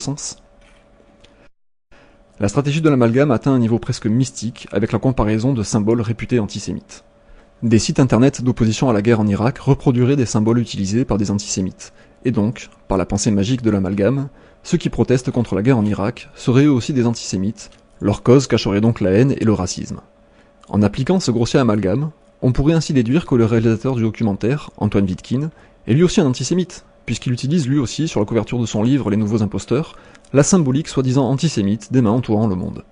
sens. La stratégie de l'amalgame atteint un niveau presque mystique avec la comparaison de symboles réputés antisémites. Des sites internet d'opposition à la guerre en Irak reproduiraient des symboles utilisés par des antisémites, et donc, par la pensée magique de l'amalgame, ceux qui protestent contre la guerre en Irak seraient eux aussi des antisémites, leur cause cacherait donc la haine et le racisme. En appliquant ce grossier amalgame, on pourrait ainsi déduire que le réalisateur du documentaire, Antoine Wittkin, est lui aussi un antisémite, puisqu'il utilise lui aussi sur la couverture de son livre Les Nouveaux Imposteurs, la symbolique soi-disant antisémite des mains entourant le monde.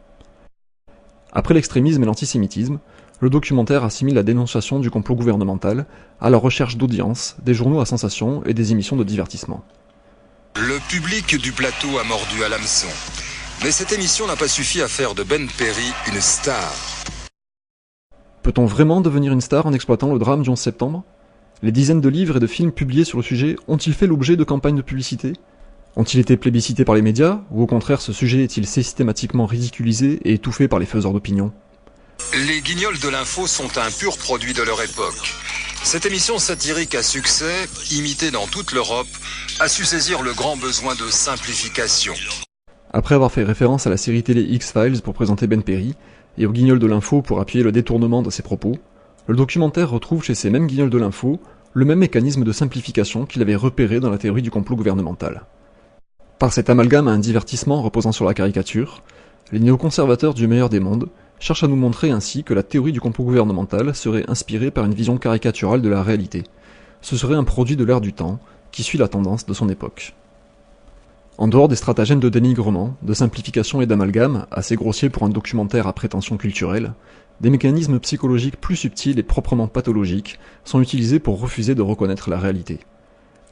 Après l'extrémisme et l'antisémitisme, le documentaire assimile la dénonciation du complot gouvernemental à la recherche d'audience, des journaux à sensation et des émissions de divertissement. Le public du plateau a mordu à l'hameçon. Mais cette émission n'a pas suffi à faire de Ben Perry une star. Peut-on vraiment devenir une star en exploitant le drame du 11 septembre ? Les dizaines de livres et de films publiés sur le sujet ont-ils fait l'objet de campagnes de publicité ? Ont-ils été plébiscités par les médias, ou au contraire ce sujet est-il systématiquement ridiculisé et étouffé par les faiseurs d'opinion ? Les Guignols de l'info sont un pur produit de leur époque. Cette émission satirique à succès, imitée dans toute l'Europe, a su saisir le grand besoin de simplification. Après avoir fait référence à la série télé X-Files pour présenter Ben Perry, et aux Guignols de l'info pour appuyer le détournement de ses propos, le documentaire retrouve chez ces mêmes Guignols de l'info le même mécanisme de simplification qu'il avait repéré dans la théorie du complot gouvernemental. Par cet amalgame à un divertissement reposant sur la caricature, les néoconservateurs du meilleur des mondes cherchent à nous montrer ainsi que la théorie du complot gouvernemental serait inspirée par une vision caricaturale de la réalité. Ce serait un produit de l'ère du temps, qui suit la tendance de son époque. En dehors des stratagèmes de dénigrement, de simplification et d'amalgame, assez grossiers pour un documentaire à prétention culturelle, des mécanismes psychologiques plus subtils et proprement pathologiques sont utilisés pour refuser de reconnaître la réalité.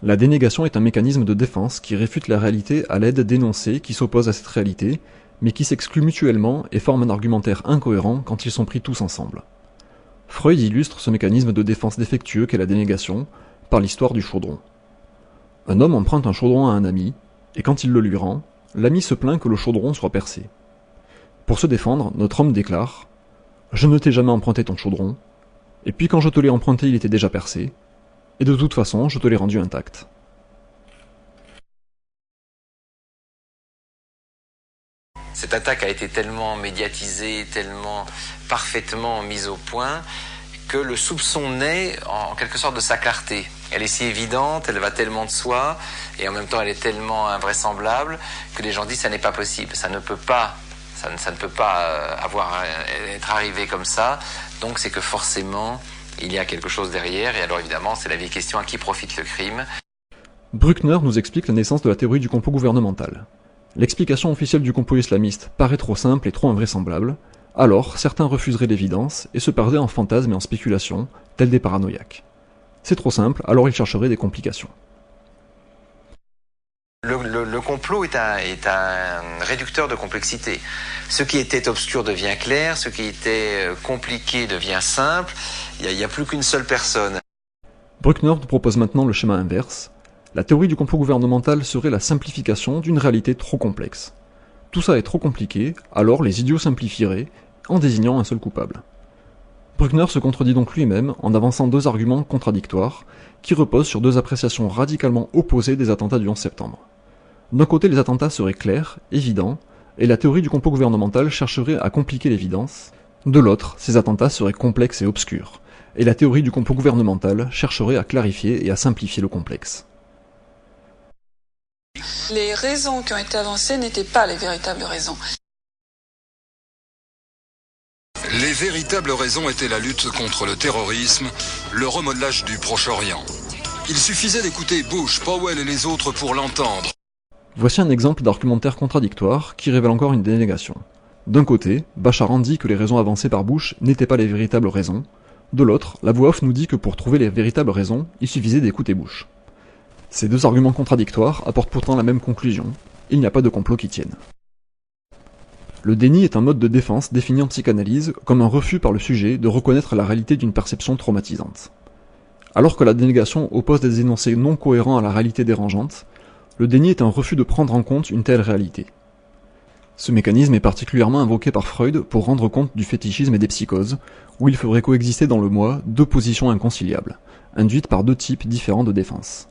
La dénégation est un mécanisme de défense qui réfute la réalité à l'aide d'énoncés qui s'opposent à cette réalité, mais qui s'excluent mutuellement et forment un argumentaire incohérent quand ils sont pris tous ensemble. Freud illustre ce mécanisme de défense défectueux qu'est la dénégation par l'histoire du chaudron. Un homme emprunte un chaudron à un ami, et quand il le lui rend, l'ami se plaint que le chaudron soit percé. Pour se défendre, notre homme déclare « Je ne t'ai jamais emprunté ton chaudron, et puis quand je te l'ai emprunté il était déjà percé, et de toute façon je te l'ai rendu intact. » Cette attaque a été tellement médiatisée, tellement parfaitement mise au point, que le soupçon naît en quelque sorte de sa clarté. Elle est si évidente, elle va tellement de soi, et en même temps elle est tellement invraisemblable, que les gens disent ça n'est pas possible, ça ne peut pas être arrivé comme ça, donc c'est que forcément il y a quelque chose derrière, et alors évidemment c'est la vieille question à qui profite le crime. Bruckner nous explique la naissance de la théorie du complot gouvernemental. L'explication officielle du complot islamiste paraît trop simple et trop invraisemblable, alors certains refuseraient l'évidence et se perdraient en fantasmes et en spéculations, tels des paranoïaques. C'est trop simple, alors ils chercheraient des complications. Le complot est un réducteur de complexité. Ce qui était obscur devient clair, ce qui était compliqué devient simple, il n'y a plus qu'une seule personne. Bruckner nous propose maintenant le schéma inverse. La théorie du complot gouvernemental serait la simplification d'une réalité trop complexe. Tout ça est trop compliqué, alors les idiots simplifieraient en désignant un seul coupable. Bruckner se contredit donc lui-même en avançant deux arguments contradictoires qui reposent sur deux appréciations radicalement opposées des attentats du 11 septembre. D'un côté, les attentats seraient clairs, évidents, et la théorie du complot gouvernemental chercherait à compliquer l'évidence. De l'autre, ces attentats seraient complexes et obscurs, et la théorie du complot gouvernemental chercherait à clarifier et à simplifier le complexe. Les raisons qui ont été avancées n'étaient pas les véritables raisons. Les véritables raisons étaient la lutte contre le terrorisme, le remodelage du Proche-Orient. Il suffisait d'écouter Bush, Powell et les autres pour l'entendre. Voici un exemple d'argumentaire contradictoire qui révèle encore une dénégation. D'un côté, Bacharan dit que les raisons avancées par Bush n'étaient pas les véritables raisons. De l'autre, la voix off nous dit que pour trouver les véritables raisons, il suffisait d'écouter Bush. Ces deux arguments contradictoires apportent pourtant la même conclusion. Il n'y a pas de complot qui tienne. Le déni est un mode de défense défini en psychanalyse comme un refus par le sujet de reconnaître la réalité d'une perception traumatisante. Alors que la dénégation oppose des énoncés non cohérents à la réalité dérangeante, le déni est un refus de prendre en compte une telle réalité. Ce mécanisme est particulièrement invoqué par Freud pour rendre compte du fétichisme et des psychoses, où il ferait coexister dans le moi deux positions inconciliables, induites par deux types différents de défense.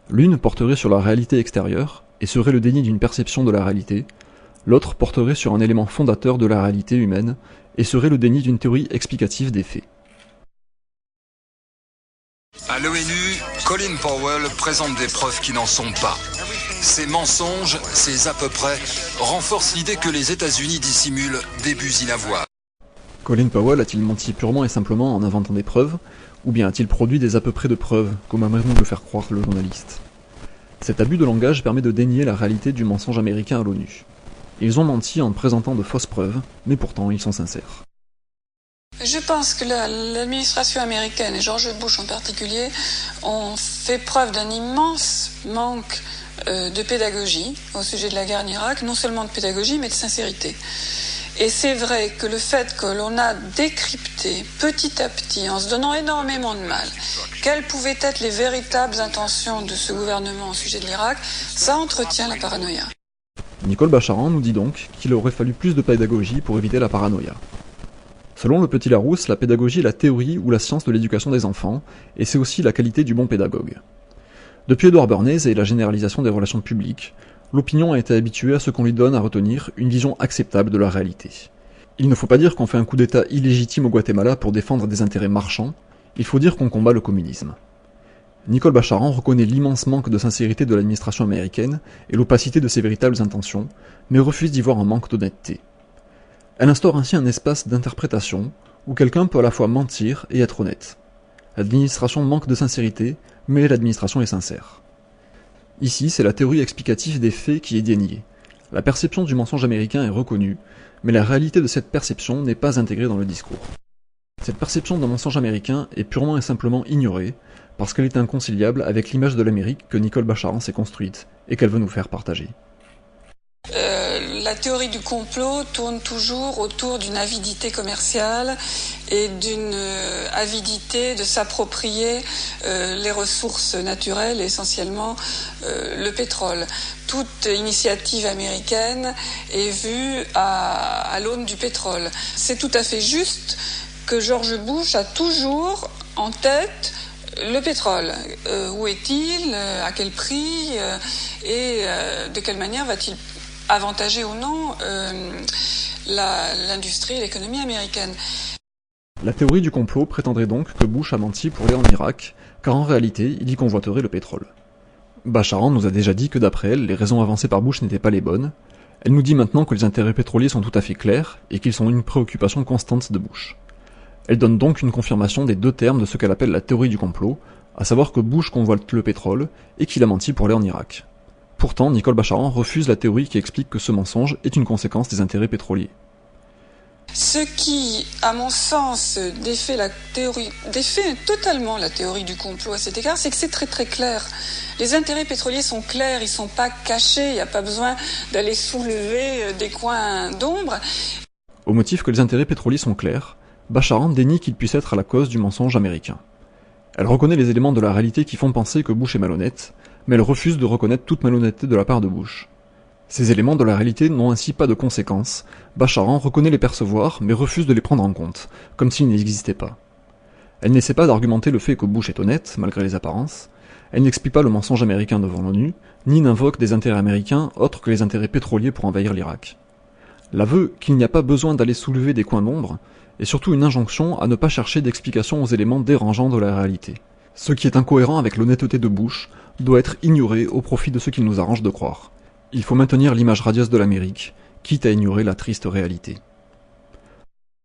L'une porterait sur la réalité extérieure, et serait le déni d'une perception de la réalité, l'autre porterait sur un élément fondateur de la réalité humaine et serait le déni d'une théorie explicative des faits. À l'ONU, Colin Powell présente des preuves qui n'en sont pas. Ces mensonges, ces à peu près, renforcent l'idée que les États-Unis dissimulent des buts inavouables. Colin Powell a-t-il menti purement et simplement en inventant des preuves, ou bien a-t-il produit des à peu près de preuves, comme aimerait nous le faire croire le journaliste? Cet abus de langage permet de dénier la réalité du mensonge américain à l'ONU. Ils ont menti en présentant de fausses preuves, mais pourtant ils sont sincères. Je pense que l'administration américaine, et George Bush en particulier, ont fait preuve d'un immense manque de pédagogie au sujet de la guerre en Irak, non seulement de pédagogie, mais de sincérité. Et c'est vrai que le fait que l'on a décrypté petit à petit, en se donnant énormément de mal, quelles pouvaient être les véritables intentions de ce gouvernement au sujet de l'Irak, ça entretient la paranoïa. Nicole Bacharan nous dit donc qu'il aurait fallu plus de pédagogie pour éviter la paranoïa. Selon le petit Larousse, la pédagogie est la théorie ou la science de l'éducation des enfants, et c'est aussi la qualité du bon pédagogue. Depuis Edward Bernays et la généralisation des relations publiques, l'opinion a été habituée à ce qu'on lui donne à retenir une vision acceptable de la réalité. Il ne faut pas dire qu'on fait un coup d'État illégitime au Guatemala pour défendre des intérêts marchands, il faut dire qu'on combat le communisme. Nicole Bacharan reconnaît l'immense manque de sincérité de l'administration américaine et l'opacité de ses véritables intentions, mais refuse d'y voir un manque d'honnêteté. Elle instaure ainsi un espace d'interprétation où quelqu'un peut à la fois mentir et être honnête. L'administration manque de sincérité, mais l'administration est sincère. Ici, c'est la théorie explicative des faits qui est déniée. La perception du mensonge américain est reconnue, mais la réalité de cette perception n'est pas intégrée dans le discours. Cette perception d'un mensonge américain est purement et simplement ignorée, parce qu'elle est inconciliable avec l'image de l'Amérique que Nicole Bacharan s'est construite et qu'elle veut nous faire partager. La théorie du complot tourne toujours autour d'une avidité commerciale et d'une avidité de s'approprier les ressources naturelles, essentiellement le pétrole. Toute initiative américaine est vue à l'aune du pétrole. C'est tout à fait juste que George Bush a toujours en tête le pétrole. Où est-il? À quel prix? Et de quelle manière va-t-il avantager ou non l'industrie et l'économie américaine. La théorie du complot prétendrait donc que Bush a menti pour aller en Irak, car en réalité, il y convoiterait le pétrole. Bacharan nous a déjà dit que d'après elle, les raisons avancées par Bush n'étaient pas les bonnes. Elle nous dit maintenant que les intérêts pétroliers sont tout à fait clairs, et qu'ils sont une préoccupation constante de Bush. Elle donne donc une confirmation des deux termes de ce qu'elle appelle la théorie du complot, à savoir que Bush convoite le pétrole, et qu'il a menti pour aller en Irak. Pourtant, Nicole Bacharan refuse la théorie qui explique que ce mensonge est une conséquence des intérêts pétroliers. Ce qui, à mon sens, défait totalement la théorie du complot à cet égard, c'est que c'est très très clair. Les intérêts pétroliers sont clairs, ils sont pas cachés, il n'y a pas besoin d'aller soulever des coins d'ombre. Au motif que les intérêts pétroliers sont clairs, Bacharan dénie qu'il puisse être à la cause du mensonge américain. Elle reconnaît les éléments de la réalité qui font penser que Bush est malhonnête, mais elle refuse de reconnaître toute malhonnêteté de la part de Bush. Ces éléments de la réalité n'ont ainsi pas de conséquences, Bacharan reconnaît les percevoir, mais refuse de les prendre en compte, comme s'ils n'existaient pas. Elle n'essaie pas d'argumenter le fait que Bush est honnête, malgré les apparences, elle n'explique pas le mensonge américain devant l'ONU, ni n'invoque des intérêts américains autres que les intérêts pétroliers pour envahir l'Irak. L'aveu qu'il n'y a pas besoin d'aller soulever des coins d'ombre est surtout une injonction à ne pas chercher d'explication aux éléments dérangeants de la réalité. Ce qui est incohérent avec l'honnêteté de Bush doit être ignoré au profit de ce qu'il nous arrange de croire. Il faut maintenir l'image radieuse de l'Amérique, quitte à ignorer la triste réalité.